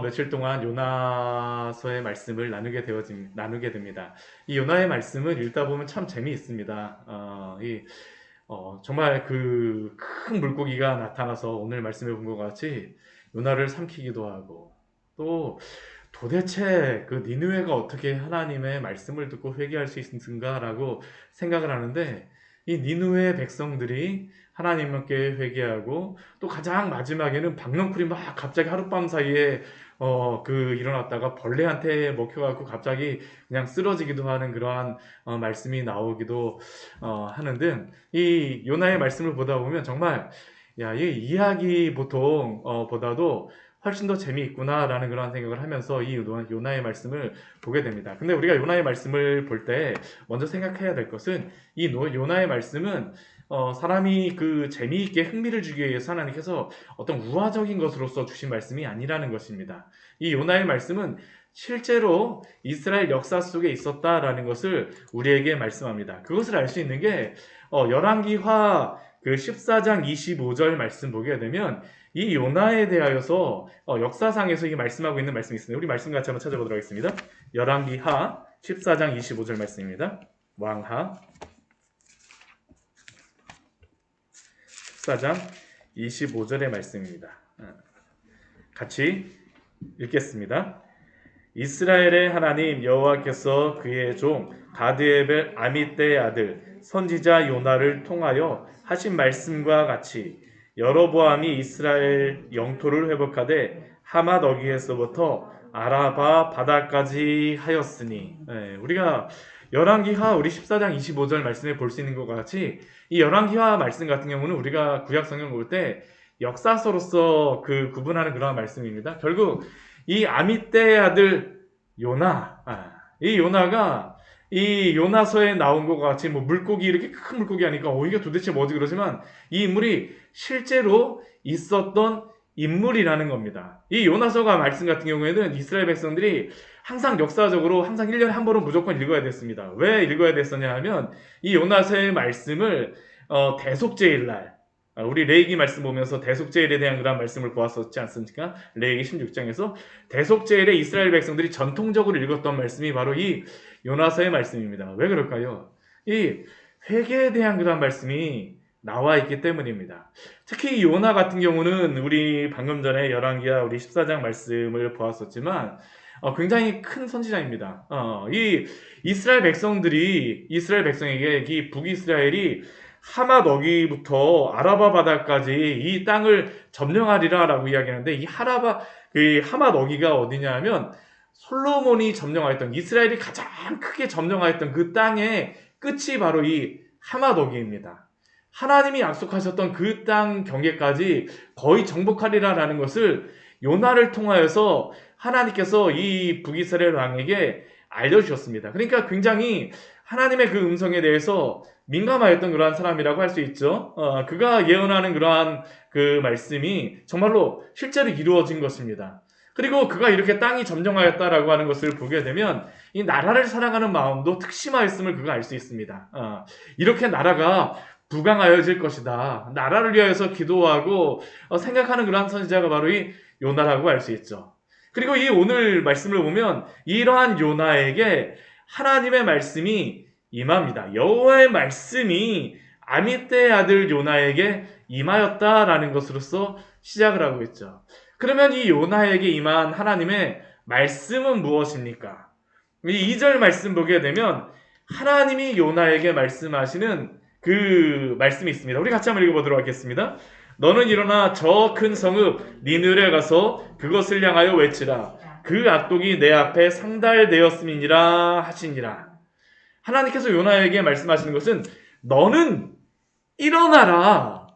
며칠 동안 요나서의 말씀을 나누게 됩니다. 이 요나의 말씀을 읽다 보면 참 재미있습니다. 정말 그 큰 물고기가 나타나서 오늘 말씀해 본 것 같이 요나를 삼키기도 하고, 또 도대체 그 니느웨가 어떻게 하나님의 말씀을 듣고 회개할 수 있는가라고 생각을 하는데, 이 니느웨 백성들이 하나님께 회개하고, 또 가장 마지막에는 박넝쿨이 막 갑자기 하룻밤 사이에 일어났다가 벌레한테 먹혀갖고 갑자기 그냥 쓰러지기도 하는 그러한 말씀이 나오기도 하는 등, 이 요나의 말씀을 보다 보면 정말, 야, 이 이야기 보통 보다도 훨씬 더 재미있구나라는 그런 생각을 하면서 이 요나의 말씀을 보게 됩니다. 근데 우리가 요나의 말씀을 볼 때 먼저 생각해야 될 것은, 이 요나의 말씀은 사람이 그 재미있게 흥미를 주기 위해서 하나님께서 어떤 우화적인 것으로서 주신 말씀이 아니라는 것입니다. 이 요나의 말씀은 실제로 이스라엘 역사 속에 있었다라는 것을 우리에게 말씀합니다. 그것을 알 수 있는 게 열왕기하 그 14장 25절 말씀 보게 되면, 이 요나에 대하여서 역사상에서 이 말씀하고 있는 말씀이 있습니다. 우리 말씀 같이 한번 찾아보도록 하겠습니다. 열왕기하 14장 25절 말씀입니다. 왕하 14장 25절의 말씀입니다. 같이 읽겠습니다. 이스라엘의 하나님 여호와께서 그의 종 가드에벨 아미떼의 아들 선지자 요나를 통하여 하신 말씀과 같이 여로보암이 이스라엘 영토를 회복하되 하맛 어귀에서부터 아라바 바다까지 하였으니, 우리가 열왕기하 우리 14장 25절 말씀에 볼 수 있는 것 같이, 이 열왕기하 말씀 같은 경우는 우리가 구약 성경 볼 때 역사서로서 그 구분하는 그러한 말씀입니다. 결국 이 아미떼의 아들 요나, 이 요나가 이 요나서에 나온 것 같이 뭐 물고기, 이렇게 큰 물고기 하니까 이게 도대체 뭐지 그러지만, 이 인물이 실제로 있었던 인물이라는 겁니다. 이 요나서가 말씀 같은 경우에는 이스라엘 백성들이 항상 역사적으로 항상 1년에 한 번은 무조건 읽어야 됐습니다. 왜 읽어야 됐었냐 하면, 이 요나서의 말씀을 대속제일날, 우리 레위기 말씀 보면서 대속제일에 대한 그런 말씀을 보았었지 않습니까? 레위기 16장에서 대속제일에 이스라엘 백성들이 전통적으로 읽었던 말씀이 바로 이 요나서의 말씀입니다. 왜 그럴까요? 이 회개에 대한 그런 말씀이 나와 있기 때문입니다. 특히 이 요나 같은 경우는 우리 방금 전에 열왕기하 우리 14장 말씀을 보았었지만 굉장히 큰 선지자입니다. 이 이스라엘 백성에게 이 북이스라엘이 하맛 어귀부터 아라바 바다까지 이 땅을 점령하리라라고 이야기하는데, 이 하맛 어귀가 어디냐 하면 솔로몬이 점령하였던, 이스라엘이 가장 크게 점령하였던 그 땅의 끝이 바로 이 하맛 어귀입니다. 하나님이 약속하셨던 그 땅 경계까지 거의 정복하리라라는 것을 요나를 통하여서 하나님께서 이 북이스라엘 왕에게 알려주셨습니다. 그러니까 굉장히 하나님의 그 음성에 대해서 민감하였던 그러한 사람이라고 할 수 있죠. 그가 예언하는 그러한 그 말씀이 정말로 실제로 이루어진 것입니다. 그리고 그가 이렇게 땅이 점령하였다라고 하는 것을 보게 되면, 이 나라를 사랑하는 마음도 특심하였음을 그가 알 수 있습니다. 이렇게 나라가 부강하여질 것이다, 나라를 위하여서 기도하고 생각하는 그러한 선지자가 바로 이 요나라고 알 수 있죠. 그리고 이 오늘 말씀을 보면 이러한 요나에게 하나님의 말씀이 임합니다. 여호와의 말씀이 아미떼의 아들 요나에게 임하였다라는 것으로서 시작을 하고 있죠. 그러면 이 요나에게 임한 하나님의 말씀은 무엇입니까? 이 2절 말씀 보게 되면 하나님이 요나에게 말씀하시는 그 말씀이 있습니다. 우리 같이 한번 읽어보도록 하겠습니다. 너는 일어나 저 큰 성읍 니느웨에 가서 그것을 향하여 외치라. 그 악독이 내 앞에 상달되었음이니라 하시니라. 하나님께서 요나에게 말씀하시는 것은, 너는 일어나라.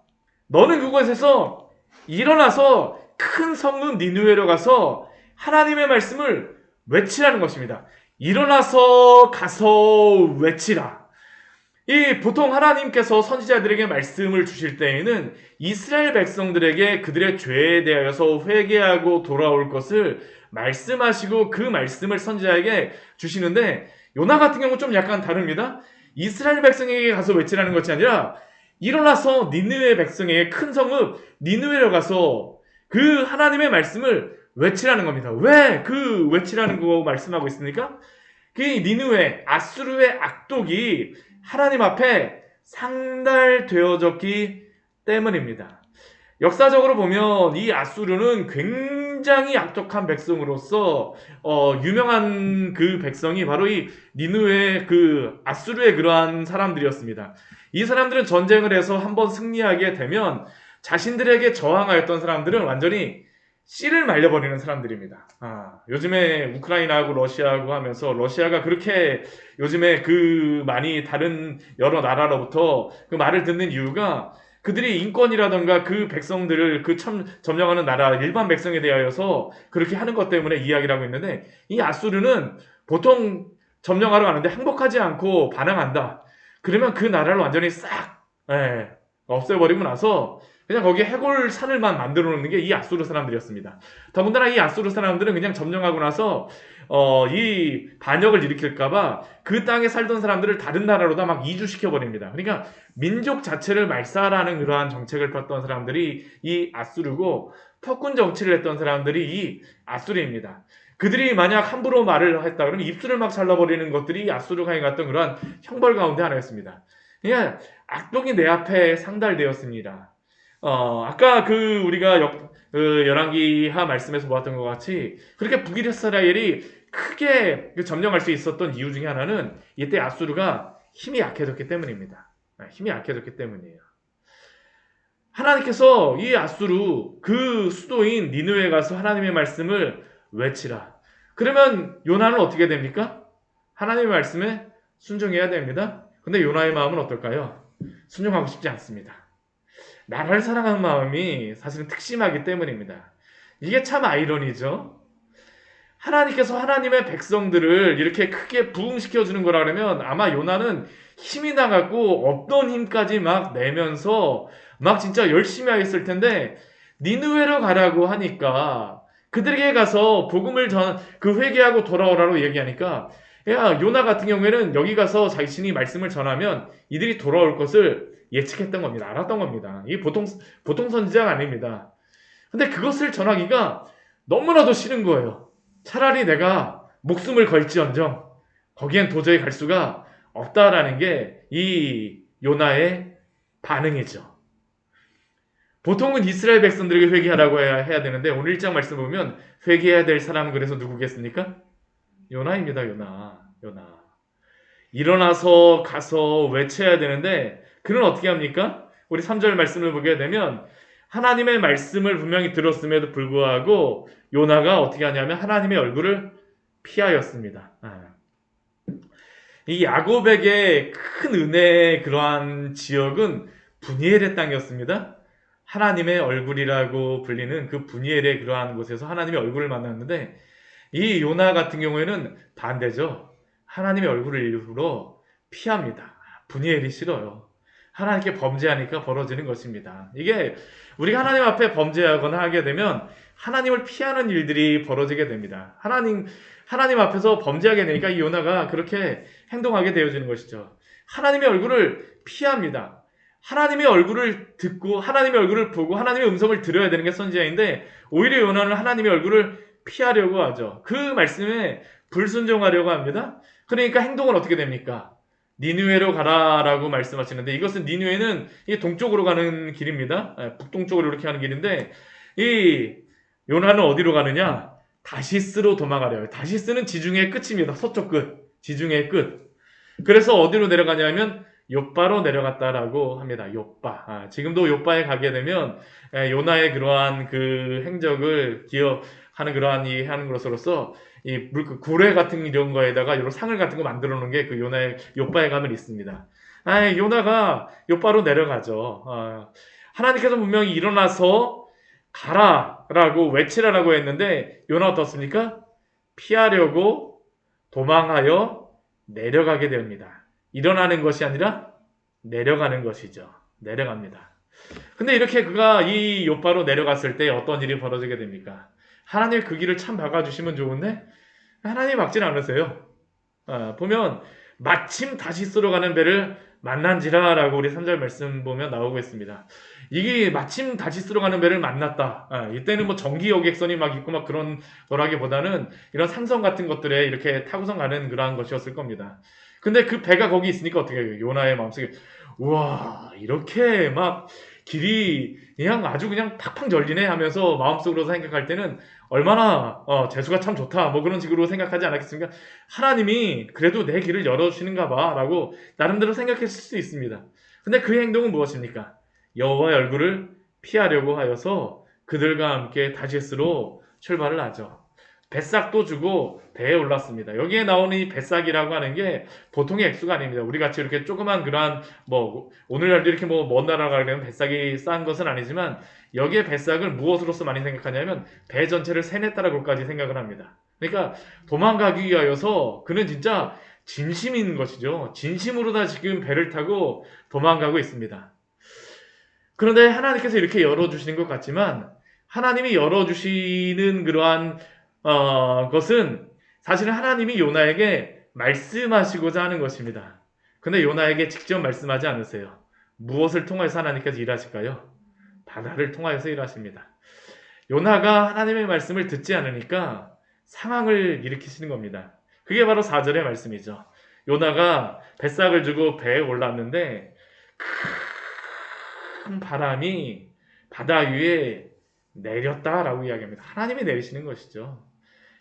너는 그곳에서 일어나서 큰 성읍 니느웨로 가서 하나님의 말씀을 외치라는 것입니다. 일어나서 가서 외치라. 이 보통 하나님께서 선지자들에게 말씀을 주실 때에는 이스라엘 백성들에게 그들의 죄에 대하여서 회개하고 돌아올 것을 말씀하시고 그 말씀을 선지자에게 주시는데, 요나 같은 경우 좀 약간 다릅니다. 이스라엘 백성에게 가서 외치라는 것이 아니라 일어나서 니느웨 백성에게, 큰 성읍 니느웨로 가서 그 하나님의 말씀을 외치라는 겁니다. 왜 그 외치라는 거 말씀하고 있습니까? 그 니느웨, 아수르의 악독이 하나님 앞에 상달되어졌기 때문입니다. 역사적으로 보면 이 아수르는 굉장히 악독한 백성으로서 유명한 그 백성이 바로 이 니느웨 그 아수르의 그러한 사람들이었습니다. 이 사람들은 전쟁을 해서 한번 승리하게 되면 자신들에게 저항하였던 사람들은 완전히 씨를 말려버리는 사람들입니다. 요즘에 우크라이나하고 러시아하고 하면서 러시아가 그렇게 요즘에 그 많이 다른 여러 나라로부터 그 말을 듣는 이유가 그들이 인권이라던가 그 백성들을 점령하는 나라 일반 백성에 대하여서 그렇게 하는 것 때문에 이야기를 하고 있는데 이 아수르는 보통 점령하러 가는데 행복하지 않고 반항한다. 그러면 그 나라를 완전히 싹 없애버리고 나서 그냥 거기에 해골산을만 만들어 놓는 게 이 아수르 사람들이었습니다. 더군다나 이 아수르 사람들은 그냥 점령하고 나서 이 반역을 일으킬까봐 그 땅에 살던 사람들을 다른 나라로 다 막 이주시켜 버립니다. 그러니까 민족 자체를 말살하는 그러한 정책을 폈던 사람들이 이 아수르고 폭군 정치를 했던 사람들이 이 아수르입니다. 그들이 만약 함부로 말을 했다 그러면 입술을 막 잘라버리는 것들이 아수르가 행했던 그러한 형벌 가운데 하나였습니다. 그냥 악독이 내 앞에 상달되었습니다. 아까 우리가 열왕기하 말씀에서 보았던 것 같이 그렇게 북이스라엘이 크게 점령할 수 있었던 이유 중에 하나는 이때 아수르가 힘이 약해졌기 때문입니다. 힘이 약해졌기 때문이에요. 하나님께서 이 아수르 그 수도인 니느웨에 가서 하나님의 말씀을 외치라. 그러면 요나는 어떻게 됩니까? 하나님의 말씀에 순종해야 됩니다. 근데 요나의 마음은 어떨까요? 순종하고 싶지 않습니다. 나라를 사랑하는 마음이 사실은 특심하기 때문입니다. 이게 참 아이러니죠. 하나님께서 하나님의 백성들을 이렇게 크게 부흥시켜주는 거라 그러면 아마 요나는 힘이 나갖고 없던 힘까지 막 내면서 막 진짜 열심히 하였을 텐데 니느웨로 가라고 하니까 그들에게 가서 복음을 회개하고 돌아오라고 얘기하니까 야 요나 같은 경우에는 여기 가서 자신이 말씀을 전하면 이들이 돌아올 것을 예측했던 겁니다. 알았던 겁니다. 이게 보통 선지자가 아닙니다. 근데 그것을 전하기가 너무나도 싫은 거예요. 차라리 내가 목숨을 걸지언정 거기엔 도저히 갈 수가 없다라는 게 이 요나의 반응이죠. 보통은 이스라엘 백성들에게 회개하라고 해야 되는데 오늘 1장 말씀 보면 회개해야 될 사람은 그래서 누구겠습니까? 요나입니다. 요나. 일어나서 가서 외쳐야 되는데 그는 어떻게 합니까? 우리 3절 말씀을 보게 되면 하나님의 말씀을 분명히 들었음에도 불구하고 요나가 어떻게 하냐면 하나님의 얼굴을 피하였습니다. 이 야곱에게 큰 은혜의 그러한 지역은 분이엘의 땅이었습니다. 하나님의 얼굴이라고 불리는 그 분이엘의 그러한 곳에서 하나님의 얼굴을 만났는데 이 요나 같은 경우에는 반대죠. 하나님의 얼굴을 일부러 피합니다. 분이엘이 싫어요. 하나님께 범죄하니까 벌어지는 것입니다. 이게 우리가 하나님 앞에 범죄하거나 하게 되면 하나님을 피하는 일들이 벌어지게 됩니다. 하나님 앞에서 범죄하게 되니까 이 요나가 그렇게 행동하게 되어지는 것이죠. 하나님의 얼굴을 피합니다. 하나님의 얼굴을 듣고 하나님의 얼굴을 보고 하나님의 음성을 들어야 되는 게 선지자인데 오히려 요나는 하나님의 얼굴을 피하려고 하죠. 그 말씀에 불순종하려고 합니다. 그러니까 행동은 어떻게 됩니까? 니느웨로 가라라고 말씀하시는데 이것은 니느웨는 이 동쪽으로 가는 길입니다. 북동쪽으로 이렇게 하는 길인데 이 요나는 어디로 가느냐? 다시스로 도망가려요. 다시스는 지중해 끝입니다. 서쪽 끝. 지중해 끝. 그래서 어디로 내려가냐면 욥바로 내려갔다라고 합니다. 욥바. 지금도 욥바에 가게 되면 요나의 그러한 그 행적을 기억하는 그러한 하는 것으로서 이 구레 같은 이런 거에다가 이런 상을 같은 거 만들어 놓은 게 그 요나의 욥바에 가면 있습니다. 요나가 욥바로 내려가죠. 하나님께서 분명히 일어나서 가라라고 외치라라고 했는데 요나가 어떻습니까? 피하려고 도망하여 내려가게 됩니다. 일어나는 것이 아니라 내려가는 것이죠. 내려갑니다. 근데 이렇게 그가 이 욥바로 내려갔을 때 어떤 일이 벌어지게 됩니까? 하나님 그 길을 참 막아주시면 좋은데 하나님 막진 않으세요. 보면 마침 다시 쓰러 가는 배를 만난지라 라고 우리 3절 말씀 보면 나오고 있습니다. 이게 마침 다시 쓰러 가는 배를 만났다. 이때는 뭐 전기 여객선이 막 있고 막 그런 거라기보다는 이런 산성 같은 것들에 이렇게 타고서 가는 그러한 것이었을 겁니다. 근데 그 배가 거기 있으니까 어떻게 해요? 요나의 마음속에 우와 이렇게 막 길이 그냥 아주 그냥 팍팍 열리네 하면서 마음속으로 생각할 때는 얼마나 재수가 참 좋다 뭐 그런 식으로 생각하지 않았겠습니까? 하나님이 그래도 내 길을 열어주시는가 봐 라고 나름대로 생각했을 수 있습니다. 근데 그 행동은 무엇입니까? 여호와의 얼굴을 피하려고 하여서 그들과 함께 다시스로 출발을 하죠. 뱃삭도 주고 배에 올랐습니다. 여기에 나오는 이 뱃삭이라고 하는 게 보통의 액수가 아닙니다. 우리 같이 이렇게 조그만 그러한 뭐 오늘날도 이렇게 뭐 먼 나라 가려면 뱃삭이 싼 것은 아니지만 여기에 뱃삭을 무엇으로서 많이 생각하냐면 배 전체를 세냈다라고까지 생각을 합니다. 그러니까 도망가기 위하여서 그는 진짜 진심인 것이죠. 진심으로 다 지금 배를 타고 도망가고 있습니다. 그런데 하나님께서 이렇게 열어주시는 것 같지만 하나님이 열어주시는 그러한 것은 사실은 하나님이 요나에게 말씀하시고자 하는 것입니다. 근데 요나에게 직접 말씀하지 않으세요. 무엇을 통해서 하나님께서 일하실까요? 바다를 통하여서 일하십니다. 요나가 하나님의 말씀을 듣지 않으니까 상황을 일으키시는 겁니다. 그게 바로 4절의 말씀이죠. 요나가 뱃삭을 주고 배에 올랐는데 큰 바람이 바다 위에 내렸다라고 이야기합니다. 하나님이 내리시는 것이죠.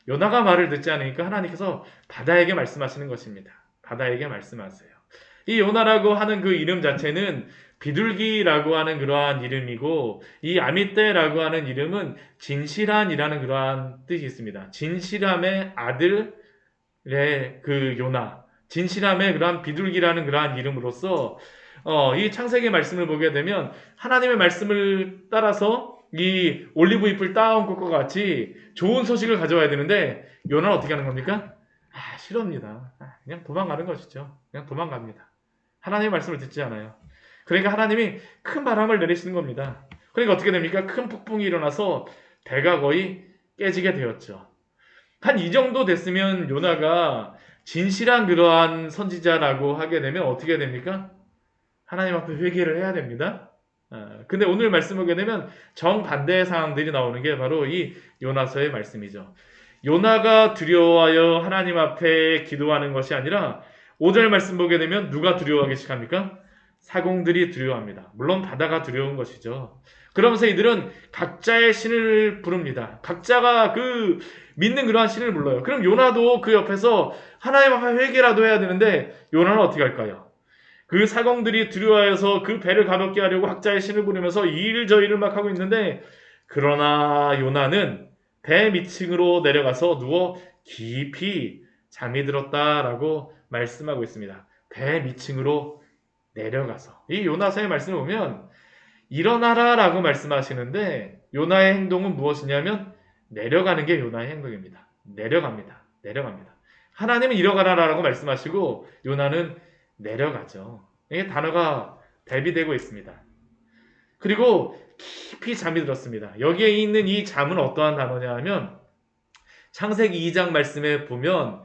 요나가 말을 듣지 않으니까 하나님께서 바다에게 말씀하시는 것입니다. 바다에게 말씀하세요. 이 요나라고 하는 그 이름 자체는 비둘기라고 하는 그러한 이름이고 이 아미떼라고 하는 이름은 진실한이라는 그러한 뜻이 있습니다. 진실함의 아들의 그 요나, 진실함의 그러한 비둘기라는 그러한 이름으로서 이 창세기 말씀을 보게 되면 하나님의 말씀을 따라서 이 올리브 잎을 따온 것과 같이 좋은 소식을 가져와야 되는데 요나는 어떻게 하는 겁니까? 싫어합니다. 그냥 도망가는 것이죠. 그냥 도망갑니다. 하나님의 말씀을 듣지 않아요. 그러니까 하나님이 큰 바람을 내리시는 겁니다. 그러니까 어떻게 됩니까? 큰 폭풍이 일어나서 배가 거의 깨지게 되었죠. 한 이 정도 됐으면 요나가 진실한 그러한 선지자라고 하게 되면 어떻게 됩니까? 하나님 앞에 회개를 해야 됩니다. 근데 오늘 말씀 보게 되면 정반대의 상황들이 나오는 게 바로 이 요나서의 말씀이죠. 요나가 두려워하여 하나님 앞에 기도하는 것이 아니라 5절 말씀 보게 되면 누가 두려워하기 시작합니까? 사공들이 두려워합니다. 물론 바다가 두려운 것이죠. 그러면서 이들은 각자의 신을 부릅니다. 각자가 그 믿는 그러한 신을 불러요. 그럼 요나도 그 옆에서 하나님 앞에 회개라도 해야 되는데 요나는 어떻게 할까요? 그 사공들이 두려워해서 그 배를 가볍게 하려고 각자의 신을 부르면서 이 일 저 일을 막 하고 있는데 그러나 요나는 배 밑층으로 내려가서 누워 깊이 잠이 들었다라고 말씀하고 있습니다. 배 밑층으로 내려가서 이 요나서의 말씀을 보면 일어나라라고 말씀하시는데 요나의 행동은 무엇이냐면 내려가는 게 요나의 행동입니다. 내려갑니다. 하나님은 일어나라라고 말씀하시고 요나는 내려가죠. 이게 단어가 대비되고 있습니다. 그리고 깊이 잠이 들었습니다. 여기에 있는 이 잠은 어떠한 단어냐 하면 창세기 2장 말씀에 보면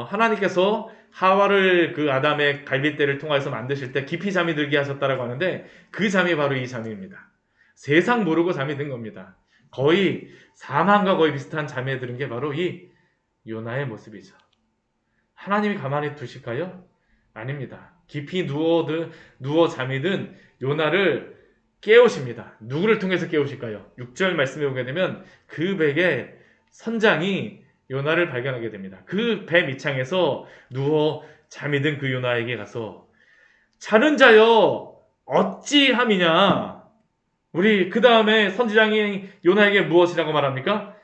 하나님께서 하와를 그 아담의 갈빗대를 통해서 만드실 때 깊이 잠이 들게 하셨다라고 하는데 그 잠이 바로 이 잠입니다. 세상 모르고 잠이 든 겁니다. 거의 사망과 거의 비슷한 잠에 드는 게 바로 이 요나의 모습이죠. 하나님이 가만히 두실까요? 아닙니다. 깊이 누워 잠이 든 요나를 깨우십니다. 누구를 통해서 깨우실까요? 6절 말씀에 보게 되면 그 bek의 선장이 요나를 발견하게 됩니다. 그 배 밑창에서 누워 잠이 든 그 요나에게 가서 자는 자여 어찌함이냐. 우리 그 다음에 선지장이 요나에게 무엇이라고 말합니까?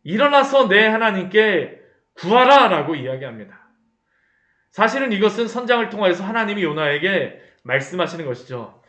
일어나서 내 하나님께 구하라 라고 이야기합니다. 사실은 이것은 선장을 통하여서 하나님이 요나에게 말씀하시는 것이죠.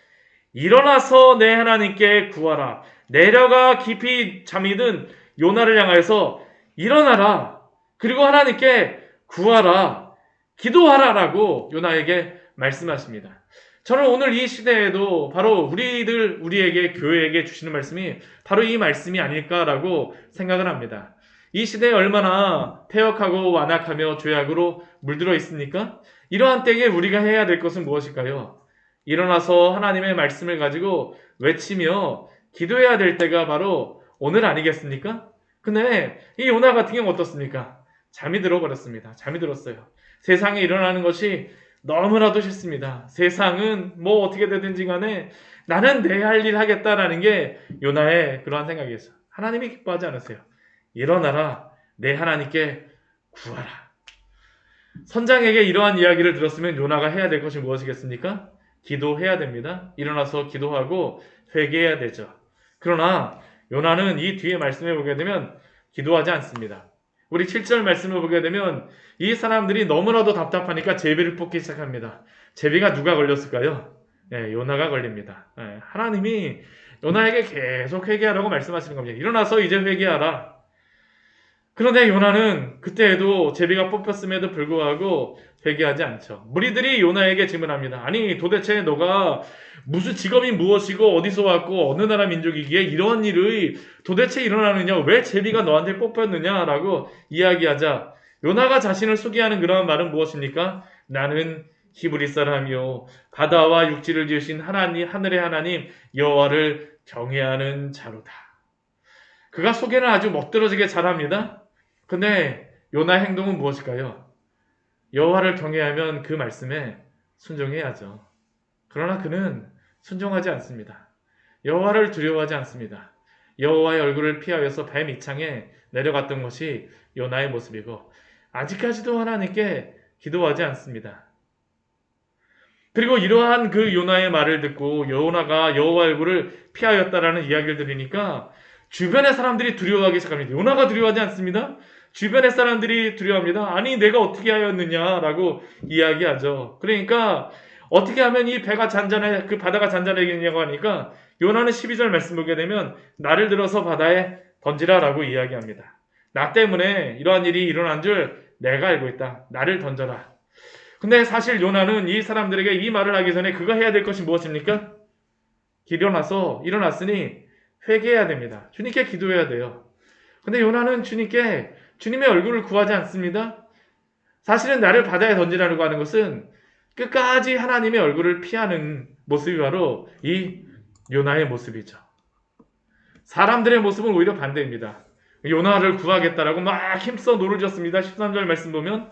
일어나서 내 하나님께 구하라. 내려가 깊이 잠이 든 요나를 향하여서 일어나라. 그리고 하나님께 구하라. 기도하라 라고 요나에게 말씀하십니다. 저는 오늘 이 시대에도 바로 우리에게 교회에게 주시는 말씀이 바로 이 말씀이 아닐까라고 생각을 합니다. 이 시대에 얼마나 폐역하고 완악하며 죄악으로 물들어 있습니까? 이러한 때에 우리가 해야 될 것은 무엇일까요? 일어나서 하나님의 말씀을 가지고 외치며 기도해야 될 때가 바로 오늘 아니겠습니까? 근데 이 요나 같은 경우 어떻습니까? 잠이 들어버렸습니다. 잠이 들었어요. 세상에 일어나는 것이 너무나도 싫습니다. 세상은 뭐 어떻게 되든지 간에 나는 내 할 일 하겠다라는 게 요나의 그러한 생각이었어요. 하나님이 기뻐하지 않으세요. 일어나라. 내 하나님께 구하라. 선장에게 이러한 이야기를 들었으면 요나가 해야 될 것이 무엇이겠습니까? 기도해야 됩니다. 일어나서 기도하고 회개해야 되죠. 그러나 요나는 이 뒤에 말씀을 보게 되면 기도하지 않습니다. 우리 7절 말씀을 보게 되면 이 사람들이 너무나도 답답하니까 제비를 뽑기 시작합니다. 제비가 누가 걸렸을까요? 요나가 걸립니다. 하나님이 요나에게 계속 회개하라고 말씀하시는 겁니다. 일어나서 이제 회개하라. 그런데 요나는 그때에도 제비가 뽑혔음에도 불구하고 회개하지 않죠. 무리들이 요나에게 질문합니다. 아니 도대체 너가 무슨 직업이 무엇이고 어디서 왔고 어느 나라 민족이기에 이런 일이 도대체 일어나느냐, 왜 제비가 너한테 뽑혔느냐라고 이야기하자 요나가 자신을 소개하는 그런 말은 무엇입니까? 나는 히브리 사람이요 바다와 육지를 지으신 하나님, 하늘의 하나님 여호와를 경외하는 자로다. 그가 소개는 아주 멋들어지게 잘합니다. 근데 요나의 행동은 무엇일까요? 여호와를 경외하면 그 말씀에 순종해야죠. 그러나 그는 순종하지 않습니다. 여호와를 두려워하지 않습니다. 여호와의 얼굴을 피하여서 배 밑창에 내려갔던 것이 요나의 모습이고 아직까지도 하나님께 기도하지 않습니다. 그리고 이러한 그 요나의 말을 듣고 요나가 여호와의 얼굴을 피하였다라는 이야기를 들으니까 주변의 사람들이 두려워하기 시작합니다. 요나가 두려워하지 않습니다. 주변의 사람들이 두려워합니다. 아니 내가 어떻게 하였느냐라고 이야기하죠. 그러니까 어떻게 하면 이 배가 잔잔해, 그 바다가 잔잔해지냐고 하니까 요나는 12절 말씀 보게 되면 나를 들어서 바다에 던지라라고 이야기합니다. 나 때문에 이러한 일이 일어난 줄 내가 알고 있다. 나를 던져라. 근데 사실 요나는 이 사람들에게 이 말을 하기 전에 그가 해야 될 것이 무엇입니까? 일어났으니 회개해야 됩니다. 주님께 기도해야 돼요. 근데 요나는 주님의 얼굴을 구하지 않습니다. 사실은 나를 바다에 던지라고 하는 것은 끝까지 하나님의 얼굴을 피하는 모습이 바로 이 요나의 모습이죠. 사람들의 모습은 오히려 반대입니다. 요나를 구하겠다라고 막 힘써 노를 졌습니다. 13절 말씀 보면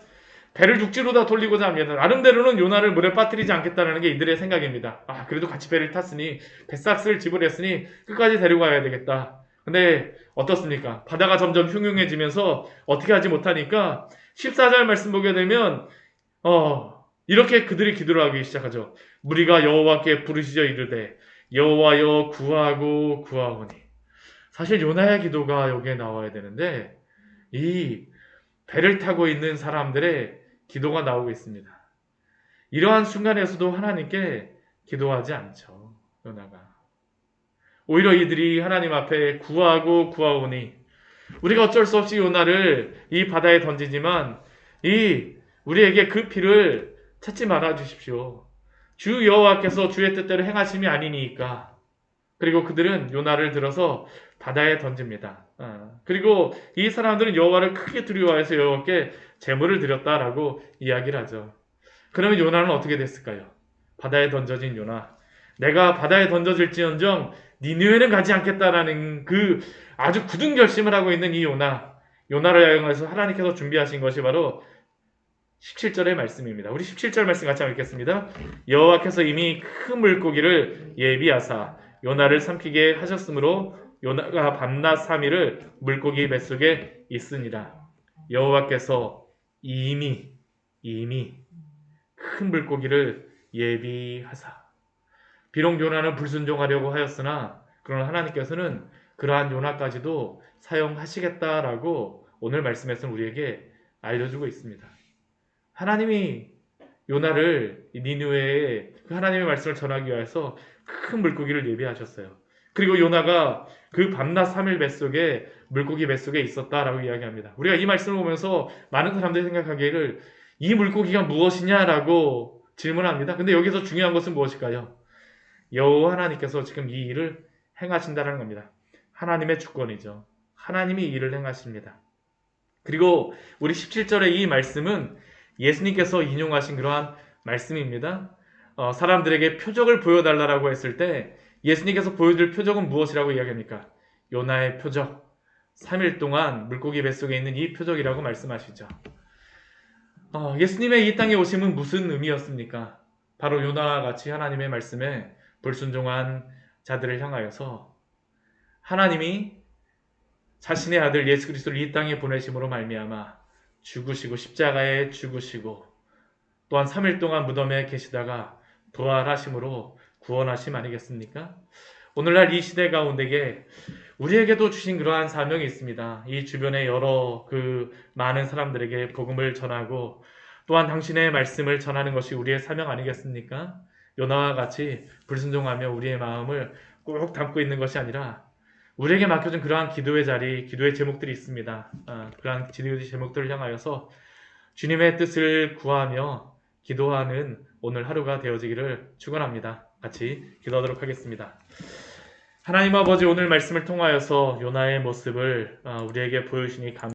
배를 육지로 다 돌리고자 합니다. 나름대로는 요나를 물에 빠뜨리지 않겠다는 게 이들의 생각입니다. 그래도 같이 배를 탔으니 배삭스를 지불했으니 끝까지 데리고 가야 되겠다. 근데 어떻습니까? 바다가 점점 흉흉해지면서 어떻게 하지 못하니까 14절 말씀 보게 되면 이렇게 그들이 기도를 하기 시작하죠. 무리가 여호와께 부르시져 이르되 여호와여 구하고 구하오니. 사실 요나의 기도가 여기에 나와야 되는데 이 배를 타고 있는 사람들의 기도가 나오고 있습니다. 이러한 순간에서도 하나님께 기도하지 않죠. 요나가. 오히려 이들이 하나님 앞에 구하고 구하오니 우리가 어쩔 수 없이 요나를 이 바다에 던지지만 우리에게 그 피를 찾지 말아 주십시오. 주 여호와께서 주의 뜻대로 행하심이 아니니까. 그리고 그들은 요나를 들어서 바다에 던집니다. 그리고 이 사람들은 여호와를 크게 두려워해서 여호와께 제물을 드렸다라고 이야기를 하죠. 그러면 요나는 어떻게 됐을까요? 바다에 던져진 요나. 내가 바다에 던져질지언정 니느웨는 가지 않겠다라는 그 아주 굳은 결심을 하고 있는 이 요나를 향해서 하나님께서 준비하신 것이 바로 17절의 말씀입니다. 우리 17절 말씀 같이 한번 읽겠습니다. 여호와께서 이미 큰 물고기를 예비하사 요나를 삼키게 하셨으므로 요나가 밤낮 3일을 물고기 뱃속에 있으니라. 여호와께서 이미 큰 물고기를 예비하사. 비록 요나는 불순종하려고 하였으나 그러나 하나님께서는 그러한 요나까지도 사용하시겠다라고 오늘 말씀에서는 우리에게 알려주고 있습니다. 하나님이 요나를 니느웨에 그 하나님의 말씀을 전하기 위해서 큰 물고기를 예비하셨어요. 그리고 요나가 그 밤낮 3일 뱃속에 물고기 뱃속에 있었다라고 이야기합니다. 우리가 이 말씀을 보면서 많은 사람들이 생각하기를 이 물고기가 무엇이냐라고 질문합니다. 근데 여기서 중요한 것은 무엇일까요? 여호와 하나님께서 지금 이 일을 행하신다는 겁니다. 하나님의 주권이죠. 하나님이 이 일을 행하십니다. 그리고 우리 17절의 이 말씀은 예수님께서 인용하신 그러한 말씀입니다. 사람들에게 표적을 보여달라고 했을 때 예수님께서 보여줄 표적은 무엇이라고 이야기합니까? 요나의 표적. 3일 동안 물고기 뱃속에 있는 이 표적이라고 말씀하시죠. 예수님의 이 땅에 오심은 무슨 의미였습니까? 바로 요나와 같이 하나님의 말씀에 불순종한 자들을 향하여서 하나님이 자신의 아들 예수 그리스도를 이 땅에 보내심으로 말미암아 죽으시고 십자가에 죽으시고 또한 3일 동안 무덤에 계시다가 부활하심으로 구원하심 아니겠습니까? 오늘날 이 시대 가운데에 우리에게도 주신 그러한 사명이 있습니다. 이 주변의 여러 많은 사람들에게 복음을 전하고 또한 당신의 말씀을 전하는 것이 우리의 사명 아니겠습니까? 요나와 같이 불순종하며 우리의 마음을 꼭 담고 있는 것이 아니라 우리에게 맡겨진 그러한 기도의 자리, 기도의 제목들이 있습니다. 그러한 기도의 제목들을 향하여서 주님의 뜻을 구하며 기도하는 오늘 하루가 되어지기를 축원합니다. 같이 기도하도록 하겠습니다. 하나님 아버지, 오늘 말씀을 통하여서 요나의 모습을 우리에게 보여주시니